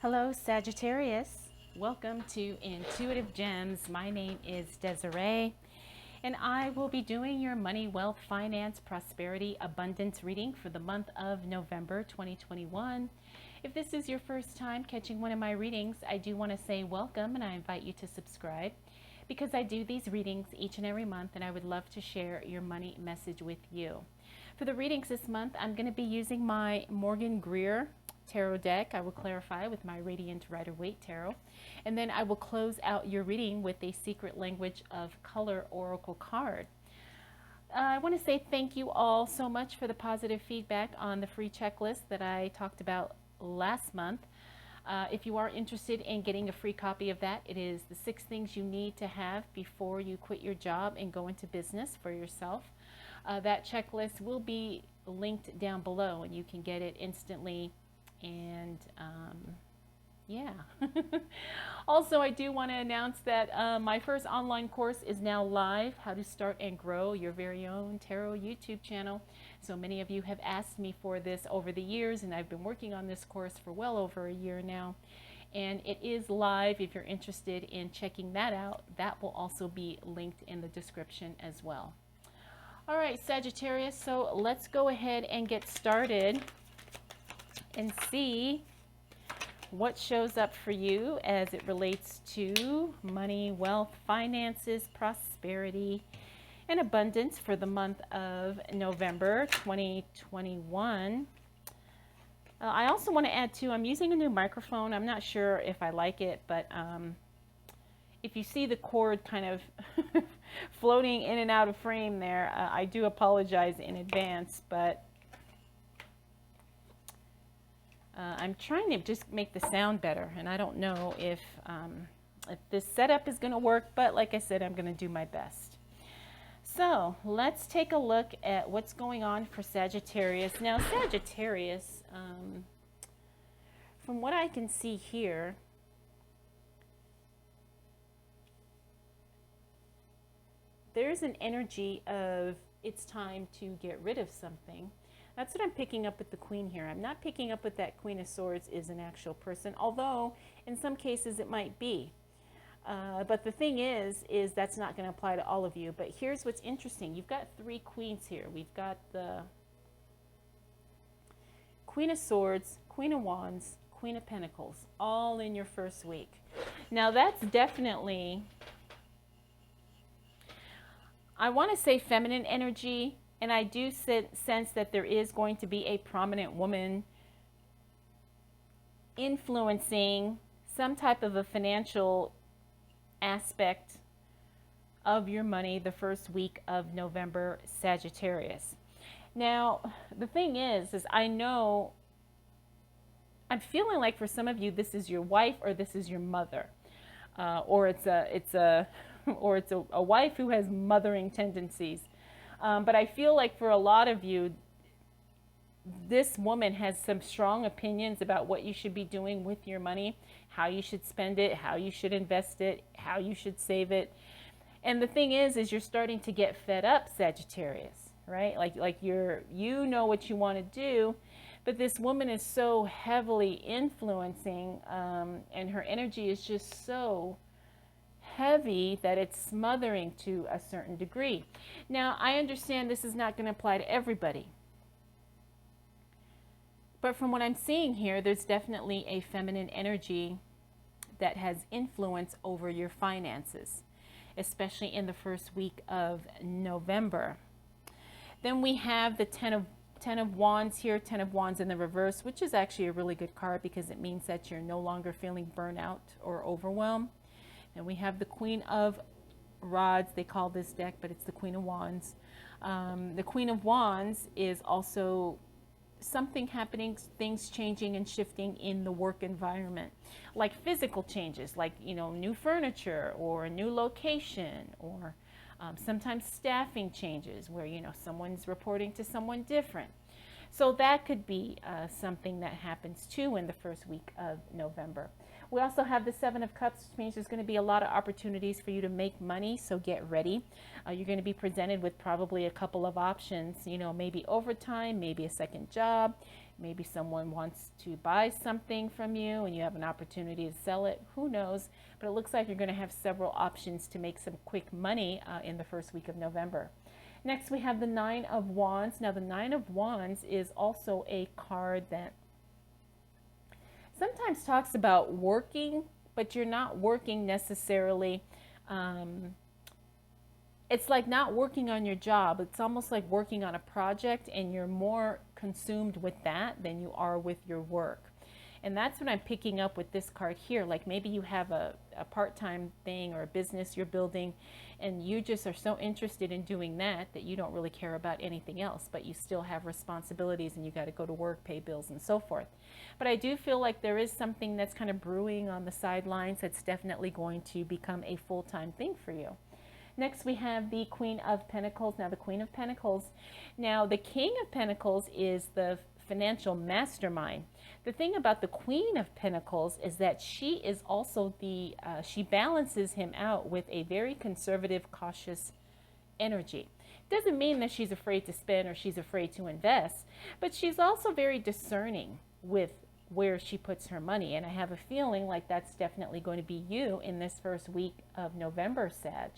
Hello, Sagittarius. Welcome to Intuitive Gems. My name is Desiree, and I will be doing your money, wealth, finance, prosperity, abundance reading for the month of November 2021. If this is your first time catching one of my readings, I do want to say welcome and I invite you to subscribe because I do these readings each and every month and I would love to share your money message with you. For the readings this month, I'm going to be using my Morgan Greer tarot deck. I will clarify with my Radiant Rider-Waite tarot. And then I will close out your reading with a Secret Language of Color oracle card. I want to say thank you all so much for the positive feedback on the free checklist that I talked about last month. If you are interested in getting a free copy of that, it is the 6 things you need to have before you quit your job and go into business for yourself. That checklist will be linked down below and you can get it instantly. And yeah. Also, I do want to announce that my first online course is now live, How to Start and Grow Your Very Own Tarot YouTube channel. So many of you have asked me for this over the years, and I've been working on this course for well over a year now. And it is live. If you're interested in checking that out, that will also be linked in the description as well. All right, Sagittarius, so let's go ahead and get started and see what shows up for you as it relates to money, wealth, finances, prosperity, and abundance for the month of November 2021. I also want to add too, I'm using a new microphone. I'm not sure if I like it, but if you see the cord kind of floating in and out of frame there, I do apologize in advance, but I'm trying to just make the sound better, and I don't know if this setup is going to work, but like I said, I'm going to do my best. So let's take a look at what's going on for Sagittarius. Now, Sagittarius, from what I can see here, there's an energy of it's time to get rid of something. That's what I'm picking up with the Queen here. I'm not picking up with that Queen of Swords is an actual person, although in some cases it might be. But the thing is that's not going to apply to all of you. But here's what's interesting. You've got 3 queens here. We've got the Queen of Swords, Queen of Wands, Queen of Pentacles, all in your first week. Now that's definitely, I want to say feminine energy. And I do sense that there is going to be a prominent woman influencing some type of a financial aspect of your money the first week of November, Sagittarius. Now, the thing is I know, I'm feeling like for some of you, this is your wife or this is your mother. Or it's a wife who has mothering tendencies. But I feel like for a lot of you, this woman has some strong opinions about what you should be doing with your money, how you should spend it, how you should invest it, how you should save it. And the thing is you're starting to get fed up, Sagittarius, right? Like you know what you want to do, but this woman is so heavily influencing, and her energy is just so heavy that it's smothering to a certain degree. Now, I understand this is not going to apply to everybody. But from what I'm seeing here, there's definitely a feminine energy that has influence over your finances, especially in the first week of November. Then we have the Ten of Wands here, 10 of Wands in the reverse, which is actually a really good card because it means that you're no longer feeling burnout or overwhelmed. And we have the Queen of Rods, they call this deck, but it's the Queen of Wands. The Queen of Wands is also something happening, things changing and shifting in the work environment, like physical changes, like, new furniture or a new location, or sometimes staffing changes where, someone's reporting to someone different. So that could be something that happens too in the first week of November. We also have the 7 of Cups, which means there's going to be a lot of opportunities for you to make money, so get ready. You're going to be presented with probably a couple of options, maybe overtime, maybe a second job, Maybe someone wants to buy something from you and you have an opportunity to sell it. Who knows? But it looks like you're going to have several options to make some quick money in the first week of November. Next, we have the Nine of Wands. Now, the Nine of Wands is also a card that sometimes talks about working, but you're not working necessarily. It's like not working on your job. It's almost like working on a project, and you're more consumed with that than you are with your work. And that's what I'm picking up with this card here. Like maybe you have a part-time thing or a business you're building, and you just are so interested in doing that that you don't really care about anything else, but you still have responsibilities and you got to go to work, pay bills, and so forth. But I do feel like there is something that's kind of brewing on the sidelines that's definitely going to become a full-time thing for you. Next, we have the Queen of Pentacles. Now, the Queen of Pentacles. Now, the King of Pentacles is the financial mastermind. The thing about the Queen of Pentacles is that she is also she balances him out with a very conservative, cautious energy. Doesn't mean that she's afraid to spend or she's afraid to invest, but she's also very discerning with where she puts her money. And I have a feeling like that's definitely going to be you in this first week of November, Sag.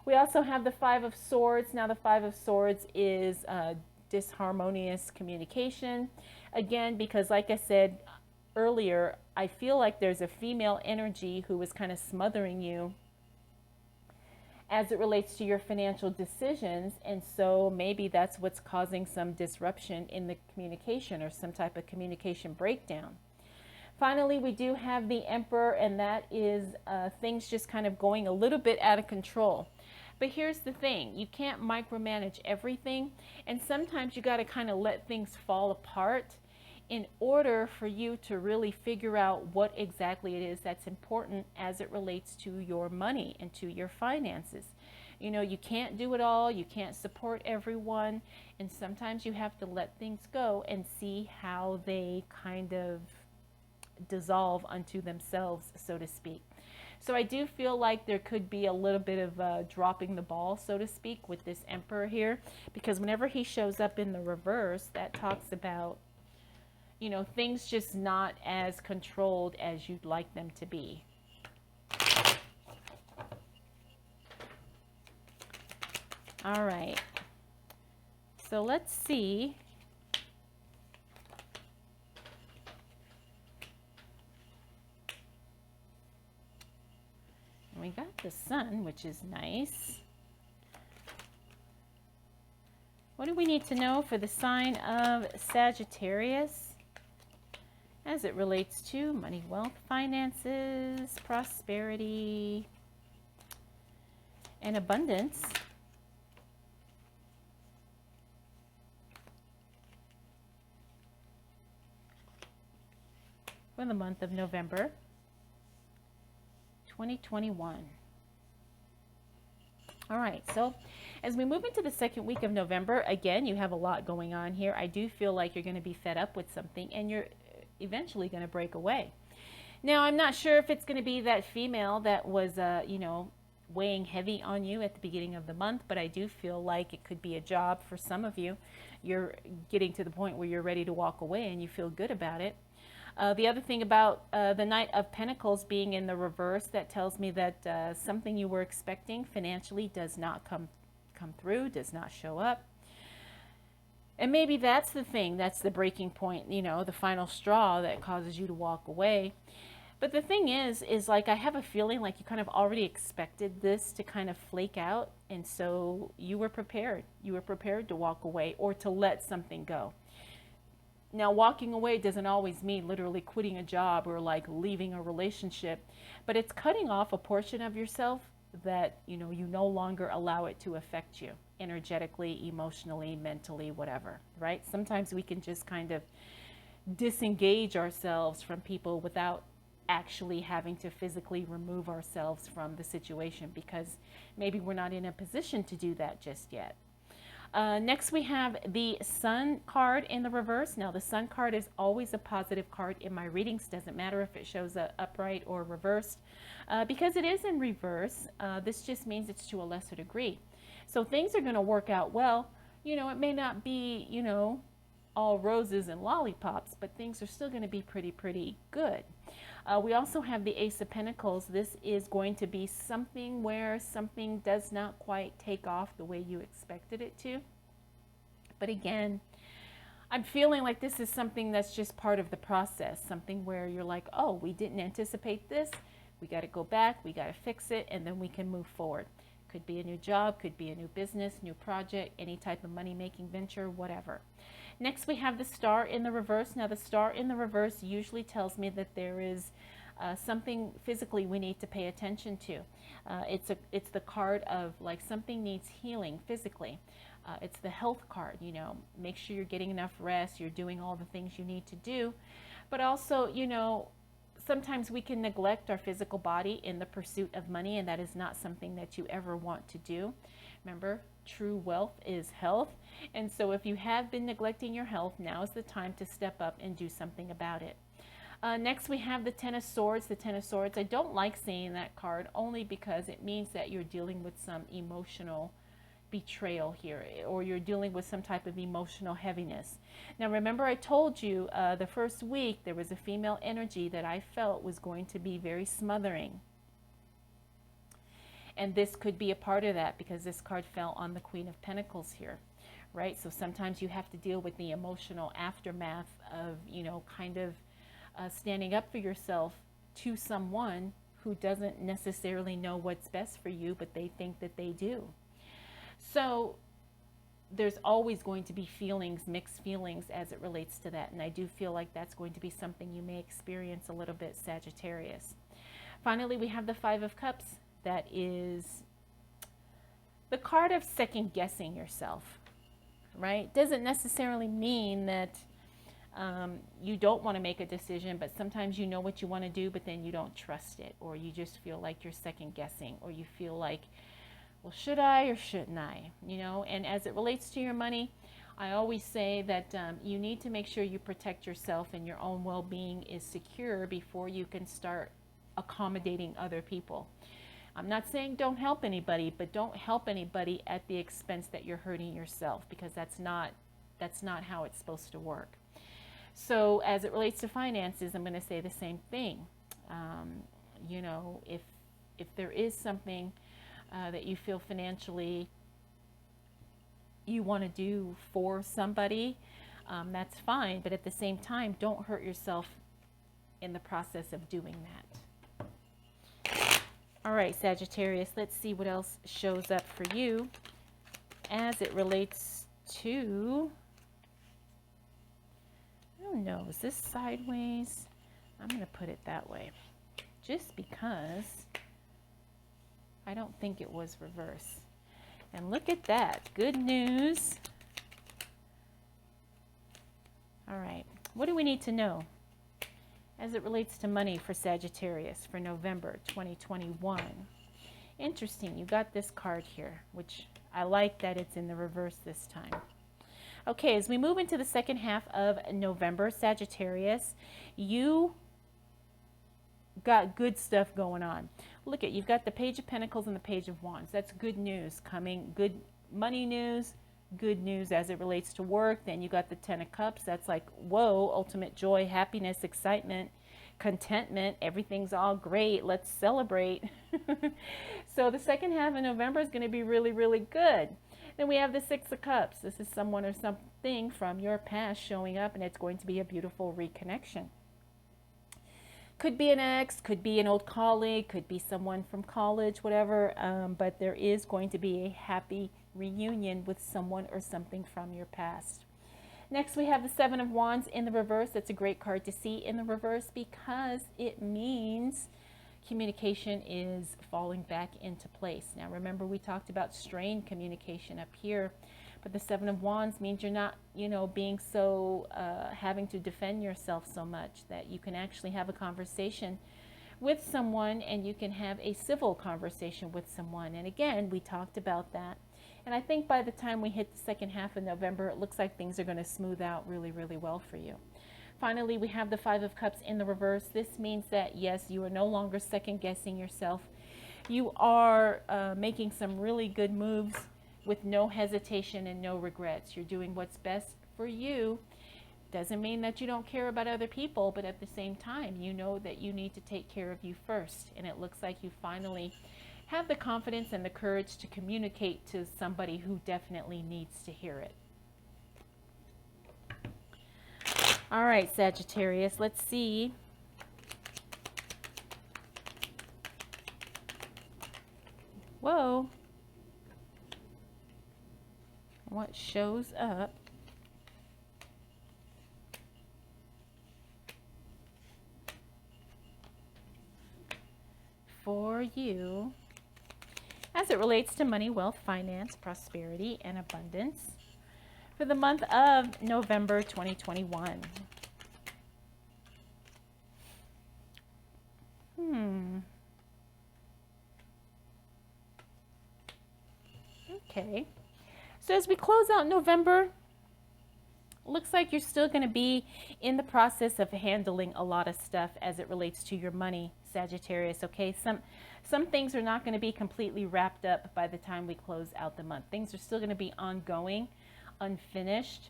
We also have the Five of Swords. Now, the Five of Swords is disharmonious communication. Again, because like I said earlier, I feel like there's a female energy who is kind of smothering you as it relates to your financial decisions. And so maybe that's what's causing some disruption in the communication or some type of communication breakdown. Finally, we do have the Emperor, and that is things just kind of going a little bit out of control. But here's the thing, you can't micromanage everything, and sometimes you got to kind of let things fall apart in order for you to really figure out what exactly it is that's important as it relates to your money and to your finances. You know, you can't do it all, you can't support everyone, and sometimes you have to let things go and see how they kind of dissolve unto themselves, so to speak. So I do feel like there could be a little bit of dropping the ball, so to speak, with this Emperor here, because whenever he shows up in the reverse, that talks about, you know, things just not as controlled as you'd like them to be. All right. So let's see. We got the Sun, which is nice. What do we need to know for the sign of Sagittarius as it relates to money, wealth, finances, prosperity, and abundance? For the month of November 2021. All right, so as we move into the second week of November, again, you have a lot going on here. I do feel like you're going to be fed up with something and you're eventually going to break away. Now, I'm not sure if it's going to be that female that was, you know, weighing heavy on you at the beginning of the month, but I do feel like it could be a job for some of you. You're getting to the point where you're ready to walk away and you feel good about it. The other thing about the Knight of Pentacles being in the reverse, that tells me that something you were expecting financially does not come through, does not show up. And maybe that's the thing, that's the breaking point, you know, the final straw that causes you to walk away. But the thing is like I have a feeling like you kind of already expected this to kind of flake out, and so you were prepared. You were prepared to walk away or to let something go. Now, walking away doesn't always mean literally quitting a job or like leaving a relationship, but it's cutting off a portion of yourself that, you know, you no longer allow it to affect you energetically, emotionally, mentally, whatever, right? Sometimes we can just kind of disengage ourselves from people without actually having to physically remove ourselves from the situation because maybe we're not in a position to do that just yet. Next, we have the Sun card in the reverse. Now, the Sun card is always a positive card in my readings. Doesn't matter if it shows up upright or reversed. Because it is in reverse, this just means it's to a lesser degree. So things are going to work out well. You know, it may not be, you know, all roses and lollipops, but things are still going to be pretty good. We also have the Ace of Pentacles. This is going to be something where something does not quite take off the way you expected it to. But again, I'm feeling like this is something that's just part of the process, something where you're like, oh, we didn't anticipate this. We got to go back, we got to fix it, and then we can move forward. Could be a new job, could be a new business, new project, any type of money-making venture, whatever. Next, we have the Star in the reverse. Now, the Star in the reverse usually tells me that there is something physically we need to pay attention to. It's the card of like something needs healing physically. It's the health card, you know, make sure you're getting enough rest, you're doing all the things you need to do. But also, you know, sometimes we can neglect our physical body in the pursuit of money, and that is not something that you ever want to do. Remember, true wealth is health. And so if you have been neglecting your health, now is the time to step up and do something about it. Next, we have the Ten of Swords. The Ten of Swords, I don't like seeing that card only because it means that you're dealing with some emotional betrayal here, or you're dealing with some type of emotional heaviness. Now, remember I told you the first week there was a female energy that I felt was going to be very smothering. And this could be a part of that because this card fell on the Queen of Pentacles here, right? So sometimes you have to deal with the emotional aftermath of, you know, kind of standing up for yourself to someone who doesn't necessarily know what's best for you, but they think that they do. So there's always going to be feelings, mixed feelings as it relates to that. And I do feel like that's going to be something you may experience a little bit, Sagittarius. Finally, we have the Five of Cups. That is the card of second guessing yourself, right? Doesn't necessarily mean that you don't want to make a decision, but sometimes you know what you want to do, but then you don't trust it, or you just feel like you're second guessing, or you feel like, well, should I or shouldn't I? You know, and as it relates to your money, I always say that you need to make sure you protect yourself and your own well-being is secure before you can start accommodating other people. I'm not saying don't help anybody, but don't help anybody at the expense that you're hurting yourself, because that's not how it's supposed to work. So as it relates to finances, I'm going to say the same thing. You know, if there is something that you feel financially you want to do for somebody, that's fine. But at the same time, don't hurt yourself in the process of doing that. All right, Sagittarius, let's see what else shows up for you as it relates to, I don't know, is this sideways? I'm going to put it that way just because I don't think it was reverse. And look at that, good news. All right, what do we need to know as it relates to money for Sagittarius for November 2021? Interesting, you got this card here, which I like that it's in the reverse this time. Okay, as we move into the second half of November, Sagittarius, you got good stuff going on. Look at, you've got the Page of Pentacles and the Page of Wands. That's good news coming, good money news, good news as it relates to work. Then you got the Ten of Cups. That's like, whoa, ultimate joy, happiness, excitement, contentment. Everything's all great. Let's celebrate. So the second half of November is going to be really good. Then we have the Six of Cups. This is someone or something from your past showing up, and it's going to be a beautiful reconnection. Could be an ex, could be an old colleague, could be someone from college, whatever, but there is going to be a happy reunion with someone or something from your past. Next, we have the Seven of Wands in the reverse. That's a great card to see in the reverse because it means communication is falling back into place. Now, remember, we talked about strained communication up here, but the Seven of Wands means you're not, you know, being so, having to defend yourself so much, that you can actually have a conversation with someone and you can have a civil conversation with someone. And again, we talked about that. And I think by the time we hit the second half of November, it looks like things are going to smooth out really well for you. Finally, we have the Five of Cups in the reverse. This means that, yes, you are no longer second guessing yourself. You are making some really good moves with no hesitation and no regrets. You're doing what's best for you, Doesn't mean that you don't care about other people, but at the same time, you know that you need to take care of you first. And it looks like you finally have the confidence and the courage to communicate to somebody who definitely needs to hear it. All right, Sagittarius, let's see. Whoa. What shows up for you as it relates to money, wealth, finance, prosperity, and abundance for the month of November 2021. Okay. So as we close out November, looks like you're still going to be in the process of handling a lot of stuff as it relates to your money, Sagittarius. Okay, some things are not going to be completely wrapped up by the time we close out the month. Things are still going to be ongoing, unfinished,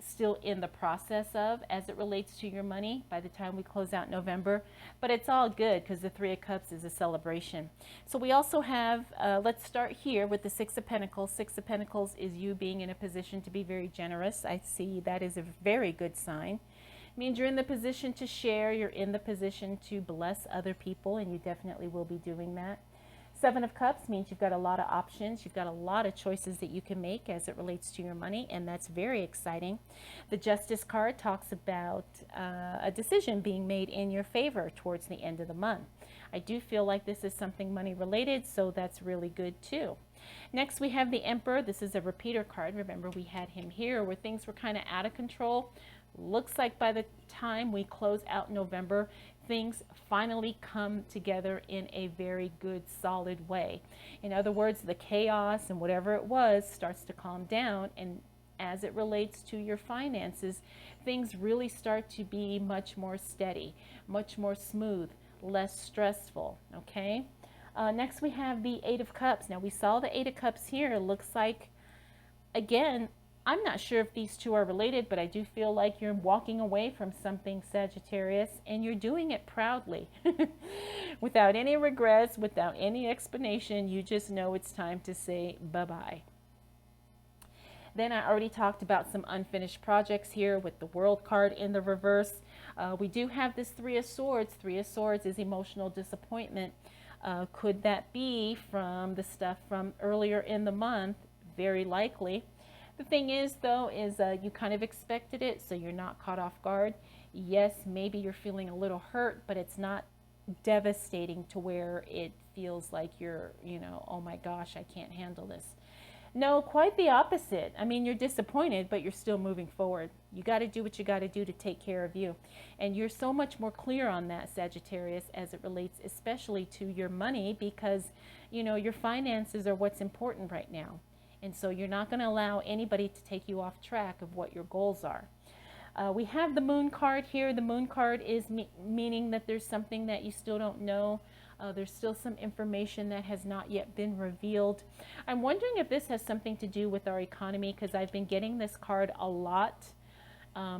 still in the process of as it relates to your money by the time we close out November. But it's all good because the Three of Cups is a celebration. So we also have, let's start here with the Six of Pentacles. Six of Pentacles is you being in a position to be very generous. I see that is a very good sign. It means you're in the position to share, you're in the position to bless other people, and you definitely will be doing that. Seven of Cups means you've got a lot of options. You've got a lot of choices that you can make as it relates to your money, and that's very exciting. The Justice card talks about a decision being made in your favor towards the end of the month. I do feel like this is something money related, so that's really good too. Next, we have the Emperor. This is a repeater card. Remember, we had him here where things were kind of out of control. Looks like by the time we close out November, things finally come together in a very good, solid way. In other words, the chaos and whatever it was starts to calm down, and as it relates to your finances, things really start to be much more steady, much more smooth, less stressful, okay? Next, we have the Eight of Cups. Now, we saw the Eight of Cups here. It looks like, again, I'm not sure if these two are related, but I do feel like you're walking away from something, Sagittarius, and you're doing it proudly. Without any regrets, without any explanation, you just know it's time to say bye-bye. Then I already talked about some unfinished projects here with the World card in the reverse. We do have this Three of Swords. Three of Swords is emotional disappointment. Could that be from the stuff from earlier in the month? Very likely. The thing is, though, is you kind of expected it, so you're not caught off guard. Yes, maybe you're feeling a little hurt, but it's not devastating to where it feels like you're, you know, oh my gosh, I can't handle this. No, quite the opposite. I mean, you're disappointed, but you're still moving forward. You got to do what you got to do to take care of you. And you're so much more clear on that, Sagittarius, as it relates especially to your money, because, you know, your finances are what's important right now. And so you're not going to allow anybody to take you off track of what your goals are. We have the Moon card here. The Moon card is meaning that there's something that you still don't know. There's still some information that has not yet been revealed. I'm wondering if this has something to do with our economy, because I've been getting this card a lot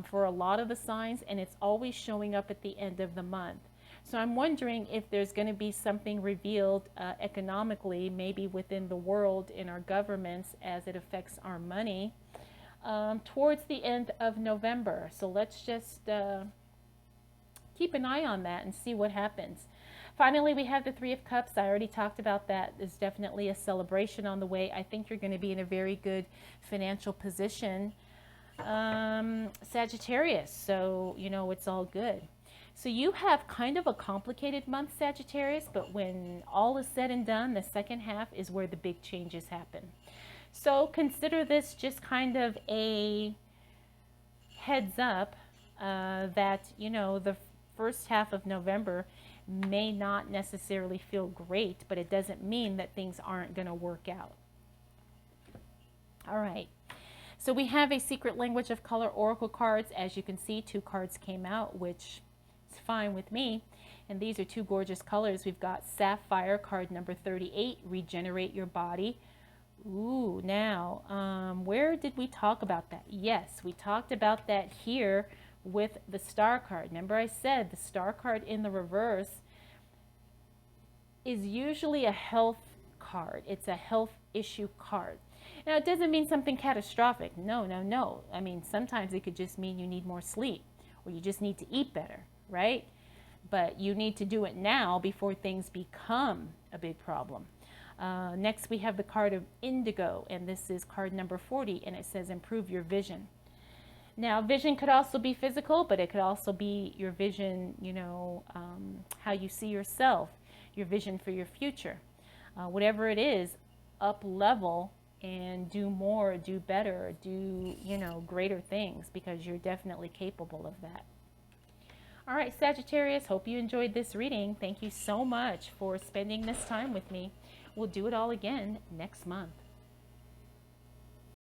for a lot of the signs, and it's always showing up at the end of the month. So I'm wondering if there's going to be something revealed economically, maybe within the world, in our governments, as it affects our money towards the end of November. So let's just keep an eye on that and see what happens. Finally, we have the Three of Cups. I already talked about that. There's definitely a celebration on the way. I think you're going to be in a very good financial position, Sagittarius. So, you know, it's all good. So you have kind of a complicated month, Sagittarius, but when all is said and done, the second half is where the big changes happen. So consider this just kind of a heads up that, you know, the first half of November may not necessarily feel great, but it doesn't mean that things aren't going to work out. All right. So we have a Secret Language of Color Oracle cards. As you can see, 2 cards came out, which is fine with me. And these are 2 gorgeous colors. We've got Sapphire, card number 38, Regenerate Your Body. Ooh, now, where did we talk about that? Yes, we talked about that here with the star card. Remember I said the star card in the reverse is usually a health card. It's a health issue card. Now, it doesn't mean something catastrophic. No, no, no. I mean, sometimes it could just mean you need more sleep or you just need to eat better, right? But you need to do it now before things become a big problem. Next, we have the card of indigo, and this is card number 40, and it says improve your vision. Now, vision could also be physical, but it could also be your vision, how you see yourself, your vision for your future. Whatever it is, up level and do more, do better, do, greater things, because you're definitely capable of that. All right, Sagittarius, hope you enjoyed this reading. Thank you so much for spending this time with me. We'll do it all again next month.